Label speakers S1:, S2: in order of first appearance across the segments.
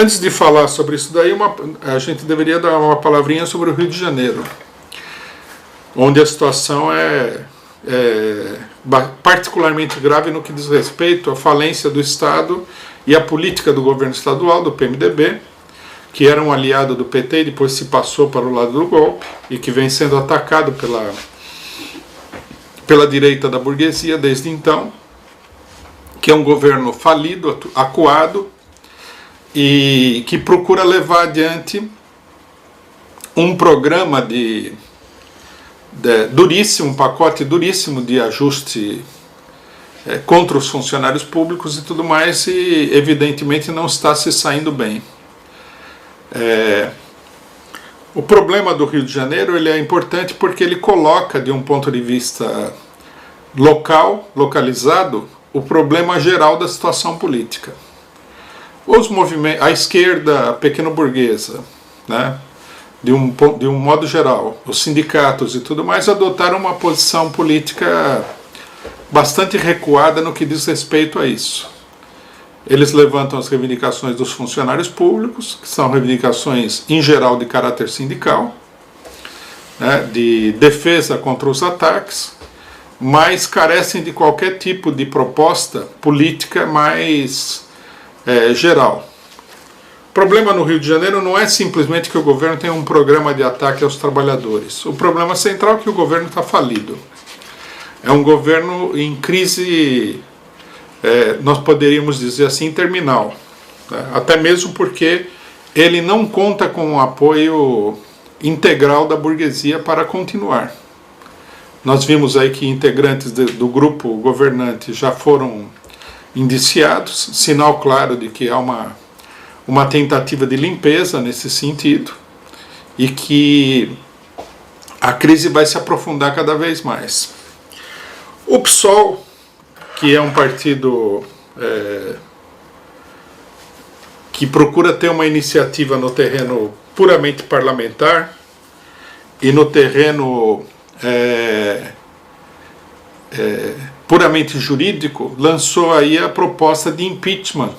S1: Antes de falar sobre isso daí, a gente deveria dar uma palavrinha sobre o Rio de Janeiro, onde a situação é particularmente grave no que diz respeito à falência do Estado e à política do governo estadual, do PMDB, que era um aliado do PT e depois se passou para o lado do golpe, e que vem sendo atacado pela direita da burguesia desde então, que é um governo falido, acuado, e que procura levar adiante um programa duríssimo, um pacote duríssimo de ajuste contra os funcionários públicos e tudo mais, e evidentemente não está se saindo bem. O problema do Rio de Janeiro ele é importante porque ele coloca, de um ponto de vista localizado, o problema geral da situação política. Os movimentos, a esquerda pequeno-burguesa, né, de um modo geral, os sindicatos e tudo mais, adotaram uma posição política bastante recuada no que diz respeito a isso. Eles levantam as reivindicações dos funcionários públicos, que são reivindicações, em geral, de caráter sindical, né, de defesa contra os ataques, mas carecem de qualquer tipo de proposta política mais geral. O problema no Rio de Janeiro não é simplesmente que o governo tem um programa de ataque aos trabalhadores. O problema central é que o governo está falido. É um governo em crise, nós poderíamos dizer assim, terminal. Né? Até mesmo porque ele não conta com o apoio integral da burguesia para continuar. Nós vimos aí que integrantes do grupo governante já foram indiciados, sinal claro de que há uma tentativa de limpeza nesse sentido, e que a crise vai se aprofundar cada vez mais. O PSOL, que é um partido que procura ter uma iniciativa no terreno puramente parlamentar e no terreno puramente jurídico, lançou aí a proposta de impeachment,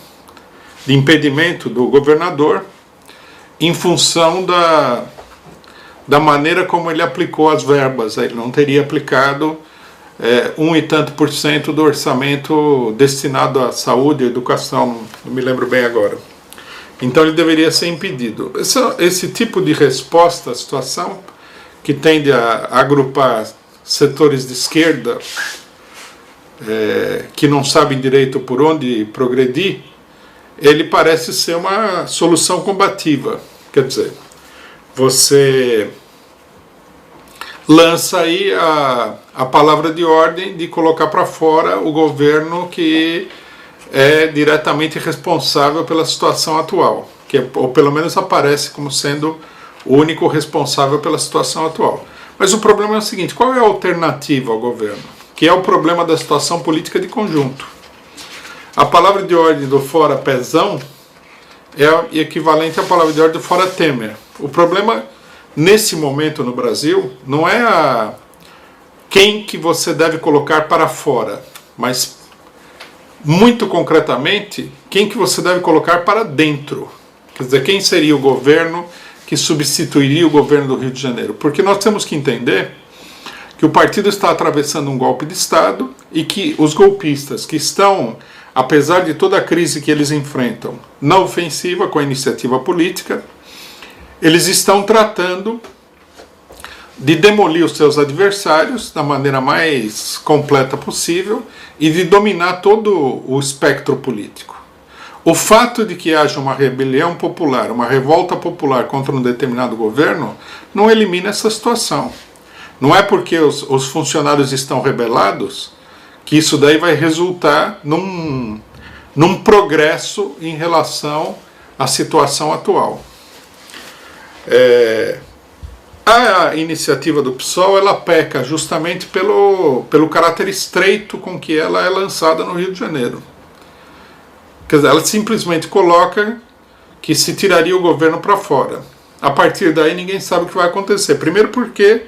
S1: de impedimento do governador, em função da maneira como ele aplicou as verbas. Ele não teria aplicado 1 e tanto por cento do orçamento destinado à saúde e educação, não me lembro bem agora. Então ele deveria ser impedido. Esse tipo de resposta à situação, que tende a agrupar setores de esquerda que não sabem direito por onde progredir, ele parece ser uma solução combativa. Quer dizer, você lança aí a palavra de ordem de colocar para fora o governo que é diretamente responsável pela situação atual, ou pelo menos aparece como sendo o único responsável pela situação atual. Mas o problema é o seguinte: qual é a alternativa ao governo? Que é o problema da situação política de conjunto. A palavra de ordem do fora Pezão é equivalente à palavra de ordem do fora Temer. O problema nesse momento no Brasil não é quem que você deve colocar para fora, mas muito concretamente quem que você deve colocar para dentro. Quer dizer, quem seria o governo que substituiria o governo do Rio de Janeiro? Porque nós temos que entender que o partido está atravessando um golpe de Estado e que os golpistas que estão, apesar de toda a crise que eles enfrentam, na ofensiva com a iniciativa política, eles estão tratando de demolir os seus adversários da maneira mais completa possível e de dominar todo o espectro político. O fato de que haja uma rebelião popular, uma revolta popular contra um determinado governo, não elimina essa situação. Não é porque os funcionários estão rebelados que isso daí vai resultar num progresso em relação à situação atual. A iniciativa do PSOL, ela peca justamente pelo caráter estreito com que ela é lançada no Rio de Janeiro. Quer dizer, ela simplesmente coloca que se tiraria o governo para fora. A partir daí ninguém sabe o que vai acontecer. Primeiro porque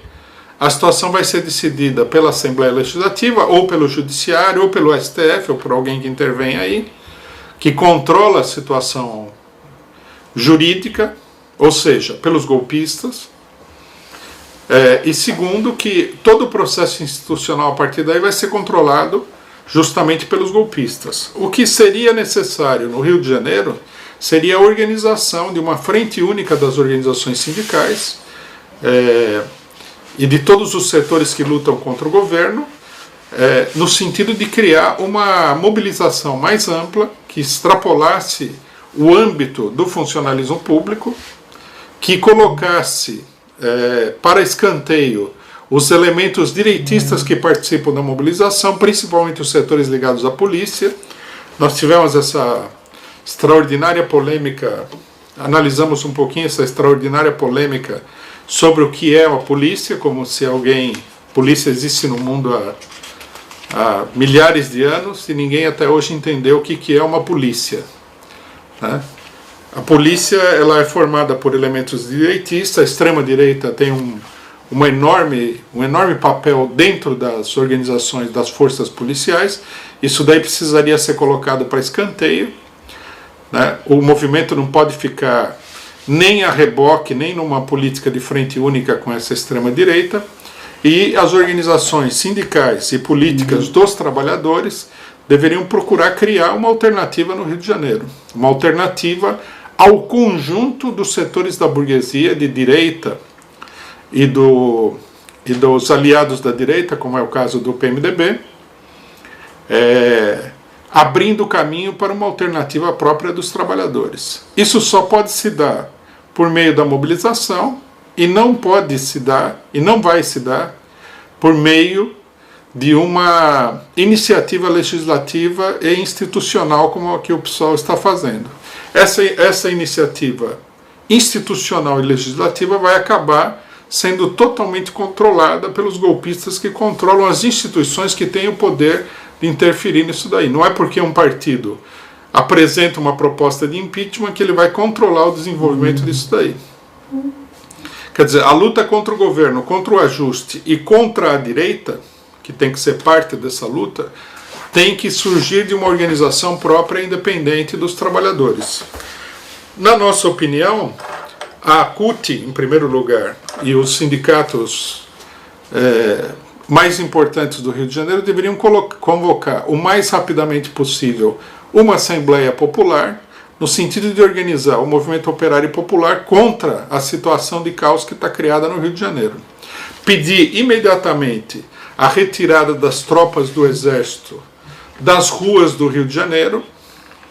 S1: a situação vai ser decidida pela Assembleia Legislativa, ou pelo Judiciário, ou pelo STF, ou por alguém que intervém aí, que controla a situação jurídica, ou seja, pelos golpistas, e segundo, que todo o processo institucional a partir daí vai ser controlado justamente pelos golpistas. O que seria necessário no Rio de Janeiro seria a organização de uma frente única das organizações sindicais e de todos os setores que lutam contra o governo, no sentido de criar uma mobilização mais ampla, que extrapolasse o âmbito do funcionalismo público, que colocasse para escanteio os elementos direitistas que participam da mobilização, principalmente os setores ligados à polícia. Nós tivemos essa extraordinária polêmica, analisamos um pouquinho essa extraordinária polêmica sobre o que é a polícia, como se polícia existe no mundo há milhares de anos e ninguém até hoje entendeu o que é uma polícia, né? A polícia, ela é formada por elementos direitistas, a extrema-direita tem um enorme papel dentro das organizações das forças policiais. Isso daí precisaria ser colocado para escanteio, né? O movimento não pode ficar nem a reboque, nem numa política de frente única com essa extrema-direita, e as organizações sindicais e políticas dos trabalhadores deveriam procurar criar uma alternativa no Rio de Janeiro, uma alternativa ao conjunto dos setores da burguesia de direita e dos aliados da direita, como é o caso do PMDB, abrindo caminho para uma alternativa própria dos trabalhadores. Isso só pode se dar por meio da mobilização e não pode se dar, e não vai se dar, por meio de uma iniciativa legislativa e institucional como a que o PSOL está fazendo. Essa iniciativa institucional e legislativa vai acabar sendo totalmente controlada pelos golpistas que controlam as instituições que têm o poder de interferir nisso daí. Não é porque um partido apresenta uma proposta de impeachment que ele vai controlar o desenvolvimento disso daí. Quer dizer, a luta contra o governo, contra o ajuste e contra a direita, que tem que ser parte dessa luta, tem que surgir de uma organização própria e independente dos trabalhadores. Na nossa opinião, a CUT, em primeiro lugar, e os sindicatos mais importantes do Rio de Janeiro deveriam convocar o mais rapidamente possível uma Assembleia Popular, no sentido de organizar o movimento operário popular contra a situação de caos que está criada no Rio de Janeiro. Pedir imediatamente a retirada das tropas do Exército das ruas do Rio de Janeiro,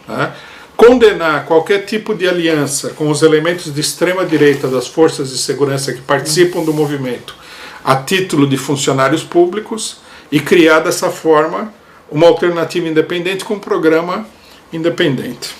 S1: né? Condenar qualquer tipo de aliança com os elementos de extrema-direita das forças de segurança que participam do movimento a título de funcionários públicos e criar dessa forma uma alternativa independente com um programa independente.